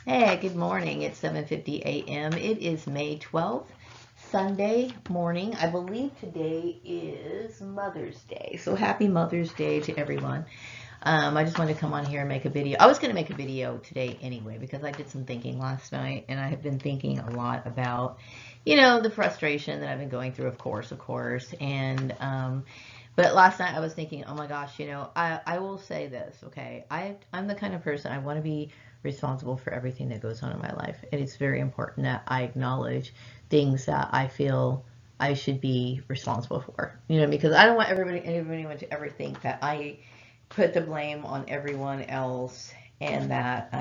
Hey, good morning. It's 7:50 a.m. It is May 12th, Sunday morning. I believe today is Mother's Day. So happy Mother's Day to everyone. I just wanted to come on here and make a video. I was going to make a video today anyway because I did some thinking last night and I have been thinking a lot about, the frustration that I've been going through, of course. But last night I was thinking, oh my gosh, I will say this, okay? I'm the kind of person, I want to be responsible for everything that goes on in my life. And it's very important that I acknowledge things that I feel I should be responsible for, because I don't want anyone to ever think that I put the blame on everyone else and that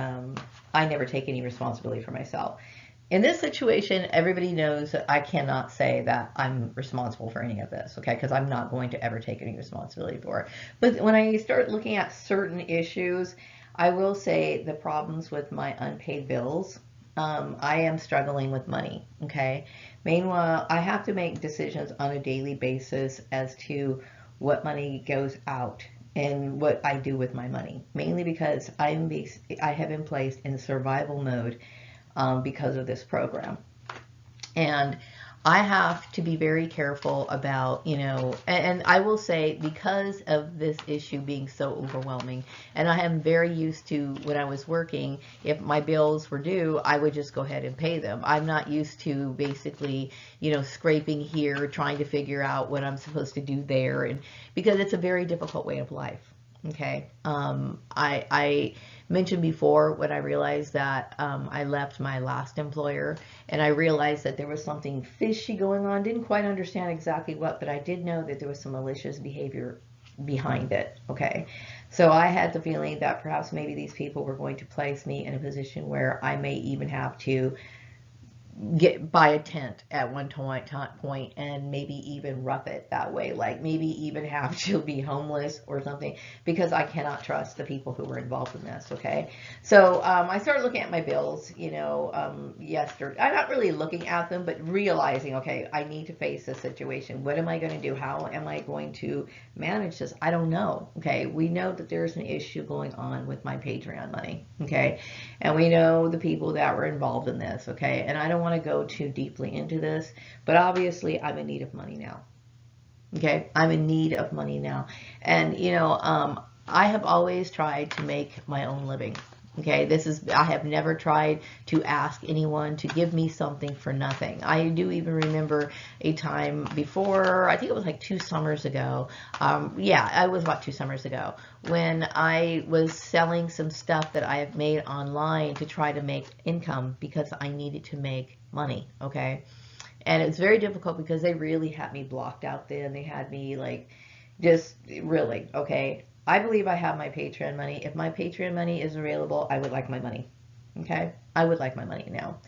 I never take any responsibility for myself. In this situation, everybody knows that I cannot say that I'm responsible for any of this, okay? Because I'm not going to ever take any responsibility for it. But when I start looking at certain issues, I will say the problems with my unpaid bills. I am struggling with money, okay? Meanwhile, I have to make decisions on a daily basis as to what money goes out and what I do with my money, mainly because I have been placed in survival mode because of this program. And I have to be very careful about, and I will say because of this issue being so overwhelming, and I am very used to when I was working, if my bills were due, I would just go ahead and pay them. I'm not used to basically, scraping here, trying to figure out what I'm supposed to do there, and because it's a very difficult way of life. Okay. I mentioned before when I realized that I left my last employer and I realized that there was something fishy going on. Didn't quite understand exactly what, but I did know that there was some malicious behavior behind it. Okay. So I had the feeling that perhaps maybe these people were going to place me in a position where I may even have to buy a tent at one point and maybe even rough it that way, like maybe even have to be homeless or something, because I cannot trust the people who were involved in this. Okay, so I started looking at my bills, yesterday. I'm not really looking at them, but realizing, okay, I need to face this situation. What am I going to do? How am I going to manage this? I don't know. Okay, we know that there's an issue going on with my Patreon money. Okay, and we know the people that were involved in this. Okay, and I don't want to go too deeply into this, but obviously I'm in need of money now. Okay, I'm in need of money now. And, I have always tried to make my own living. Okay, I have never tried to ask anyone to give me something for nothing. I do even remember a time before, I think it was like 2 summers ago. Yeah, it was about 2 summers ago when I was selling some stuff that I have made online to try to make income because I needed to make money. Okay, and it's very difficult because they really had me blocked out then. They had me like, just really, okay. I believe I have my Patreon money. If my Patreon money is available, I would like my money. Okay, I would like my money now.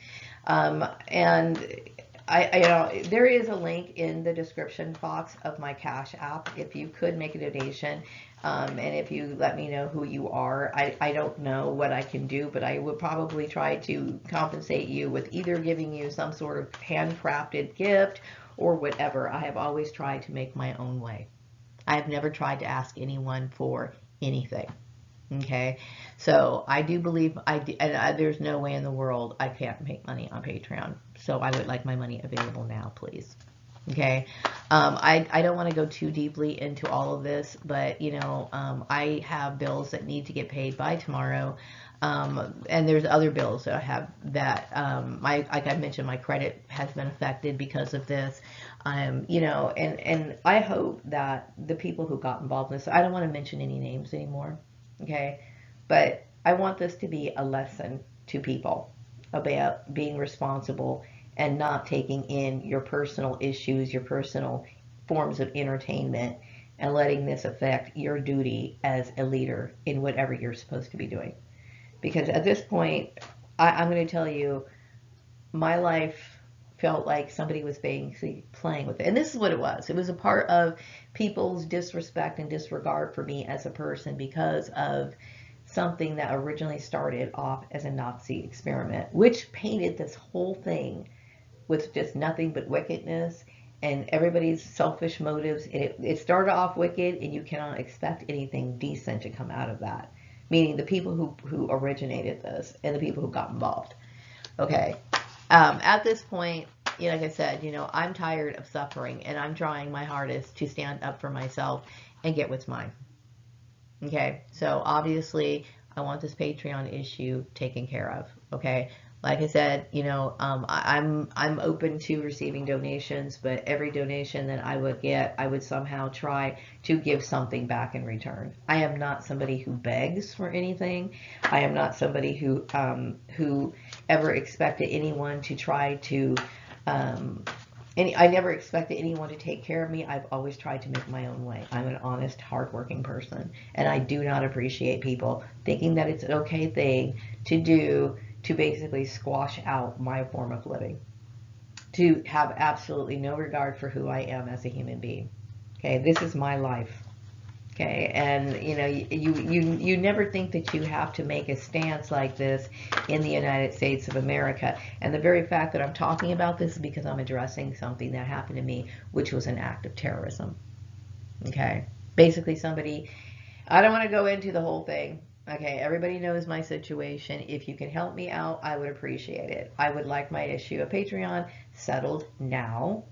And there is a link in the description box of my Cash App if you could make a donation. And if you let me know who you are, I don't know what I can do, but I would probably try to compensate you with either giving you some sort of handcrafted gift or whatever. I have always tried to make my own way. I have never tried to ask anyone for anything. Okay, so I do believe there's no way in the world I can't make money on Patreon. So I would like my money available now, please. Okay, I don't want to go too deeply into all of this, but I have bills that need to get paid by tomorrow, and there's other bills that I have that like I mentioned, my credit has been affected because of this. And I hope that the people who got involved in this, I don't want to mention any names anymore, okay, but I want this to be a lesson to people about being responsible and not taking in your personal issues, your personal forms of entertainment, and letting this affect your duty as a leader in whatever you're supposed to be doing. Because at this point, I'm going to tell you, my life felt like somebody was basically playing with it. And this is what it was. It was a part of people's disrespect and disregard for me as a person because of something that originally started off as a Nazi experiment, which painted this whole thing with just nothing but wickedness and everybody's selfish motives. And it started off wicked, and you cannot expect anything decent to come out of that. meaning the people who originated this and the people who got involved. Okay. At this point, like I said, I'm tired of suffering, and I'm trying my hardest to stand up for myself and get what's mine. Okay. So obviously, I want this Patreon issue taken care of. Okay. Like I said, I'm open to receiving donations, but every donation that I would get, I would somehow try to give something back in return. I am not somebody who begs for anything. I am not somebody who ever expected anyone to try to. I never expected anyone to take care of me. I've always tried to make my own way. I'm an honest, hardworking person, and I do not appreciate people thinking that it's an okay thing to do to basically squash out my form of living, to have absolutely no regard for who I am as a human being. Okay, this is my life. Okay, and you never think that you have to make a stance like this in the United States of America. And the very fact that I'm talking about this is because I'm addressing something that happened to me, which was an act of terrorism. Okay, basically somebody, I don't want to go into the whole thing. Okay, everybody knows my situation. If you can help me out, I would appreciate it. I would like my issue of Patreon settled now.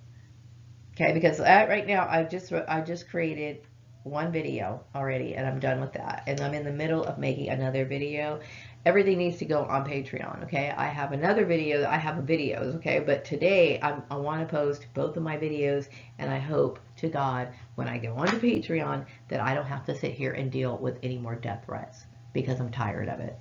Okay, because right now I just created one video already, and I'm done with that. And I'm in the middle of making another video. Everything needs to go on Patreon. Okay, I have another video. I have videos. Okay, but today I want to post both of my videos, and I hope to God when I go onto Patreon that I don't have to sit here and deal with any more death threats, because I'm tired of it.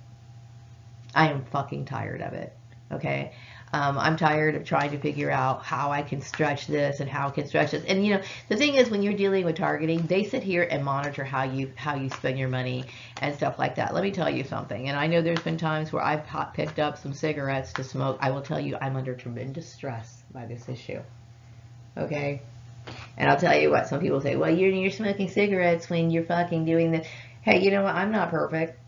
I am fucking tired of it. Okay, I'm tired of trying to figure out how I can stretch this and how I can stretch this. And the thing is, when you're dealing with targeting, they sit here and monitor how you spend your money and stuff like that. Let me tell you something. And I know there's been times where I've picked up some cigarettes to smoke. I will tell you, I'm under tremendous stress by this issue. Okay, and I'll tell you what. Some people say, well, you're smoking cigarettes when you're fucking doing this. Hey, you know what? I'm not perfect.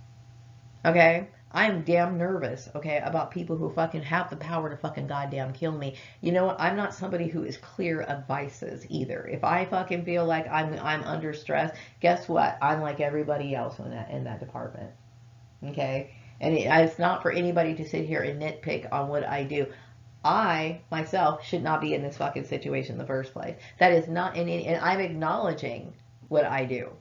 Okay. I'm damn nervous, okay, about people who fucking have the power to fucking goddamn kill me. You know what? I'm not somebody who is clear of vices either. If I fucking feel like I'm under stress, guess what? I'm like everybody else in that department. Okay? And it's not for anybody to sit here and nitpick on what I do. I myself should not be in this fucking situation in the first place. That is not in any, and I'm acknowledging what I do.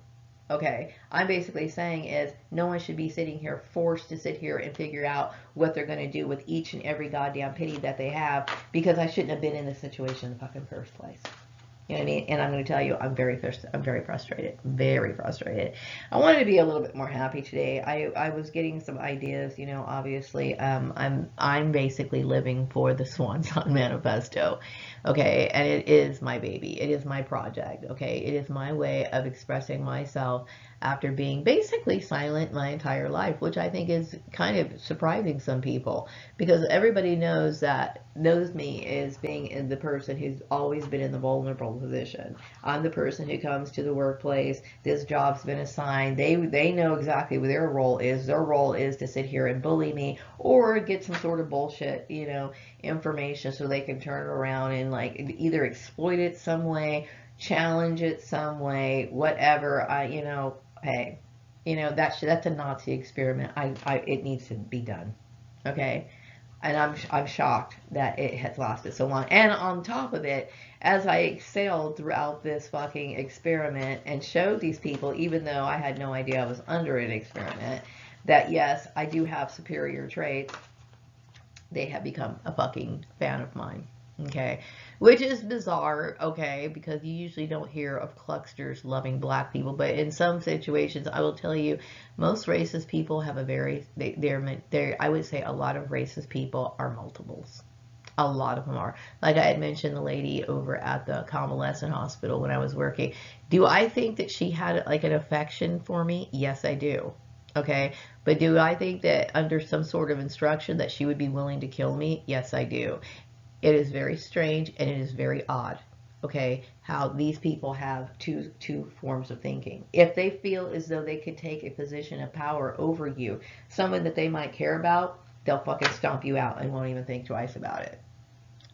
Okay, I'm basically saying is no one should be sitting here forced to sit here and figure out what they're going to do with each and every goddamn penny that they have, because I shouldn't have been in this situation in the fucking first place. You know what I mean? And I'm going to tell you, I'm very frustrated, very frustrated. I wanted to be a little bit more happy today. I was getting some ideas, obviously. I'm basically living for the Swan Song Manifesto, okay? And it is my baby. It is my project, okay? It is my way of expressing myself after being basically silent my entire life, which I think is kind of surprising some people, because everybody knows me as being the person who's always been in the vulnerable position. I'm the person who comes to the workplace. This job's been assigned. They know exactly what their role is. Their role is to sit here and bully me or get some sort of bullshit, information so they can turn around and like either exploit it some way, challenge it some way, whatever. Hey, that's a Nazi experiment. It needs to be done. Okay. And I'm shocked that it has lasted so long. And on top of it, as I excelled throughout this fucking experiment and showed these people, even though I had no idea I was under an experiment, that yes, I do have superior traits, they have become a fucking fan of mine. Okay, which is bizarre, okay, because you usually don't hear of clucksters loving black people, but in some situations, I will tell you, most racist people have a very, I would say a lot of racist people are multiples. A lot of them are. Like I had mentioned, the lady over at the convalescent hospital when I was working, do I think that she had like an affection for me? Yes, I do. Okay, but do I think that under some sort of instruction that she would be willing to kill me? Yes, I do. It is very strange and it is very odd, okay, how these people have two forms of thinking. If they feel as though they could take a position of power over you, someone that they might care about, they'll fucking stomp you out and won't even think twice about it.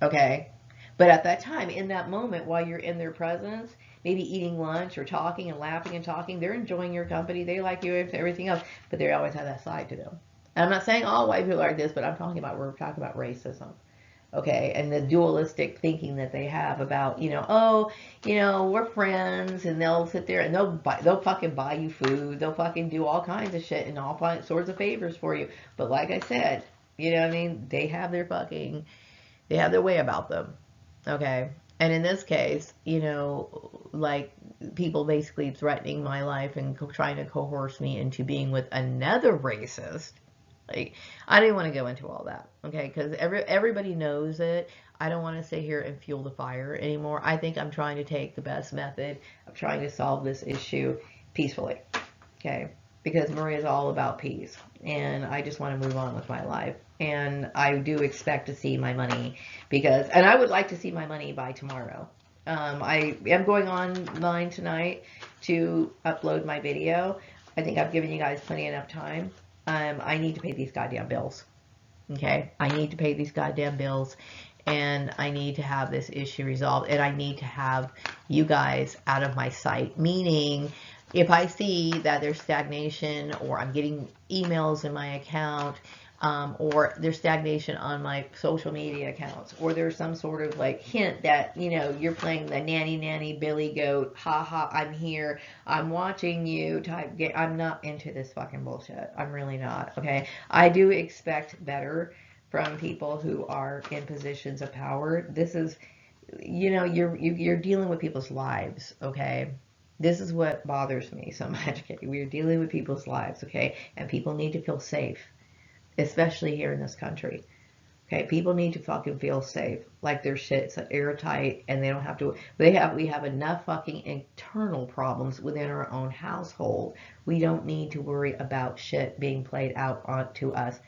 Okay? But at that time, in that moment, while you're in their presence, maybe eating lunch or talking and laughing and talking. They're enjoying your company. They like you and everything else, but they always have that side to them. And I'm not saying all white people are like this, but we're talking about racism. Okay, and the dualistic thinking that they have about, oh, we're friends, and they'll sit there and they'll fucking buy you food, they'll fucking do all kinds of shit and all sorts of favors for you. But like I said, you know what I mean? They have their way about them. Okay. And in this case, like people basically threatening my life and trying to coerce me into being with another racist. Like, I didn't want to go into all that, okay? Because everybody knows it. I don't want to sit here and fuel the fire anymore. I think I'm trying to take the best method of trying to solve this issue peacefully, okay? Because Maria is all about peace, and I just want to move on with my life. And I do expect to see my money and I would like to see my money by tomorrow. I am going online tonight to upload my video. I think I've given you guys plenty enough time. I need to pay these goddamn bills. Okay? I need to pay these goddamn bills, and I need to have this issue resolved, and I need to have you guys out of my sight. Meaning, if I see that there's stagnation, or I'm getting emails in my account, or there's stagnation on my social media accounts, or there's some sort of like hint that, you're playing the nanny Billy Goat, haha, I'm here, I'm watching you type game. I'm not into this fucking bullshit. I'm really not, okay? I do expect better from people who are in positions of power. This is, you're dealing with people's lives, okay? This is what bothers me so much, okay? We're dealing with people's lives, okay? And people need to feel safe. Especially here in this country. Okay, people need to fucking feel safe. Like their shit's airtight and they don't have to, we have enough fucking internal problems within our own household. We don't need to worry about shit being played out onto us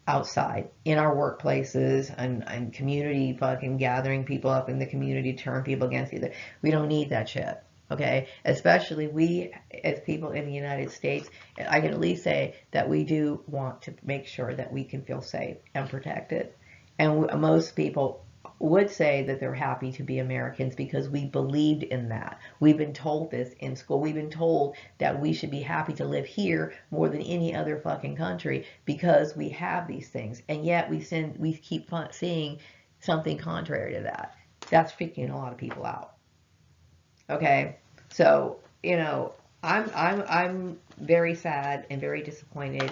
outside in our workplaces and community fucking gathering people up in the community, turn people against each other. We don't need that shit. Okay, especially we as people in the United States, I can at least say that we do want to make sure that we can feel safe and protected. And most people would say that they're happy to be Americans because we believed in that. We've been told this in school. We've been told that we should be happy to live here more than any other fucking country because we have these things. And yet we keep seeing something contrary to that. That's freaking a lot of people out. Okay, so I'm very sad and very disappointed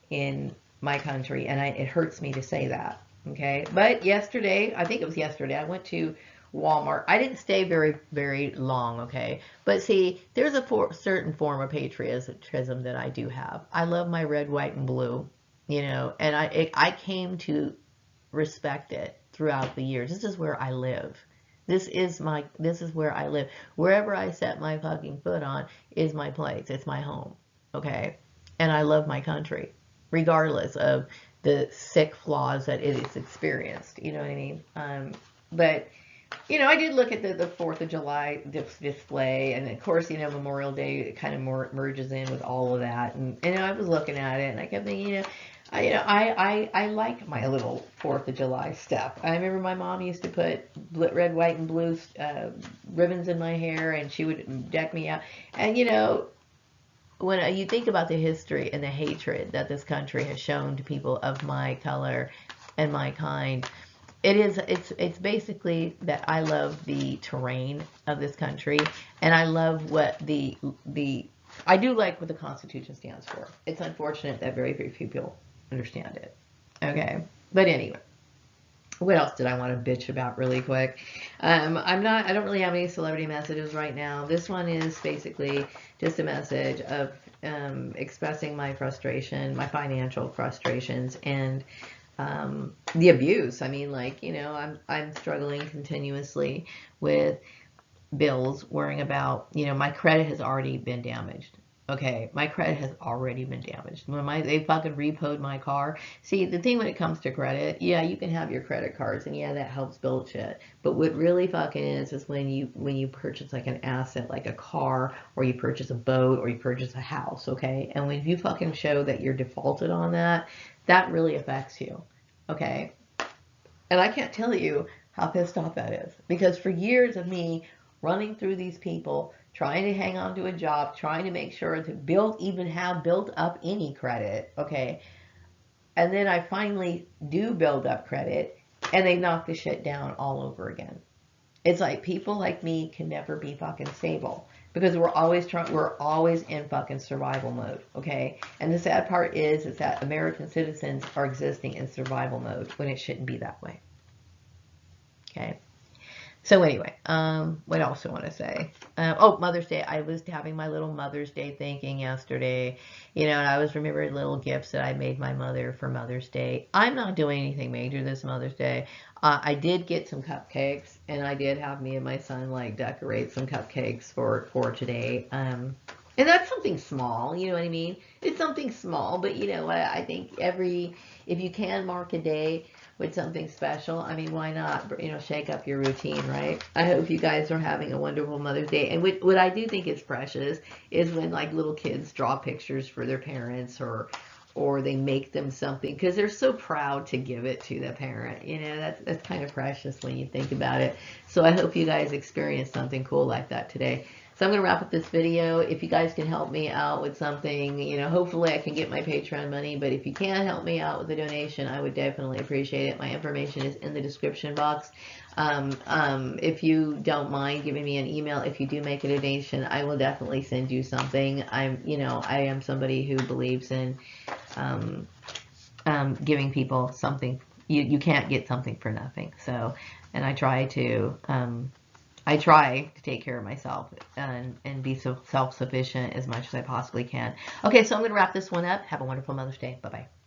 in my country, and it hurts me to say that. Okay, but yesterday, I think it was yesterday, I went to Walmart. I didn't stay very, very long. Okay, but see, there's a certain form of patriotism that I do have. I love my red, white, and blue. And I came to respect it throughout the years. This is where I live. This is where I live. Wherever I set my fucking foot on is my place. It's my home. Okay? And I love my country, regardless of the sick flaws that it has experienced. You know what I mean? But, I did look at the 4th of July display, and of course, Memorial Day kind of merges in with all of that. And I was looking at it, and I kept thinking, I like my little 4th of July stuff. I remember my mom used to put red, white, and blue ribbons in my hair, and she would deck me out. And when you think about the history and the hatred that this country has shown to people of my color and my kind, it's basically that I love the terrain of this country, and I love what I do like what the Constitution stands for. It's unfortunate that very, very few people understand it. Okay, but anyway, what else did I want to bitch about really quick? I don't really have any celebrity messages right now. This one is basically just a message of expressing my frustration, my financial frustrations, and the abuse. I mean, I'm struggling continuously with bills, worrying about, my credit has already been damaged. Okay, my credit has already been damaged. When they fucking repoed my car. See, the thing when it comes to credit, yeah, you can have your credit cards, and yeah, that helps build shit. But what really fucking is when you purchase like an asset, like a car, or you purchase a boat, or you purchase a house, okay? And when you fucking show that you're defaulted on that, that really affects you, okay? And I can't tell you how pissed off that is, because for years of me running through these people, trying to hang on to a job, trying to make sure to even have built up any credit, okay? And then I finally do build up credit, and they knock the shit down all over again. It's like people like me can never be fucking stable because we're always in fucking survival mode, okay? And the sad part is that American citizens are existing in survival mode when it shouldn't be that way. Okay. So anyway, what else do I want to say? Oh, Mother's Day. I was having my little Mother's Day thinking yesterday, and I was remembering little gifts that I made my mother for Mother's Day. I'm not doing anything major this Mother's Day. I did get some cupcakes, and I did have me and my son like decorate some cupcakes for today. And that's something small, you know what I mean? It's something small, but I think if you can mark a day with something special, I mean, why not, shake up your routine, right? I hope you guys are having a wonderful Mother's Day. And what I do think is precious is when like little kids draw pictures for their parents or they make them something because they're so proud to give it to the parent. That's kind of precious when you think about it. So I hope you guys experience something cool like that today. So I'm going to wrap up this video. If you guys can help me out with something, hopefully I can get my Patreon money, but if you can help me out with a donation, I would definitely appreciate it. My information is in the description box. If you don't mind giving me an email, if you do make a donation, I will definitely send you something. I am somebody who believes in giving people something. You can't get something for nothing. So, and I try to take care of myself and be so self-sufficient as much as I possibly can. Okay, so I'm going to wrap this one up. Have a wonderful Mother's Day. Bye-bye.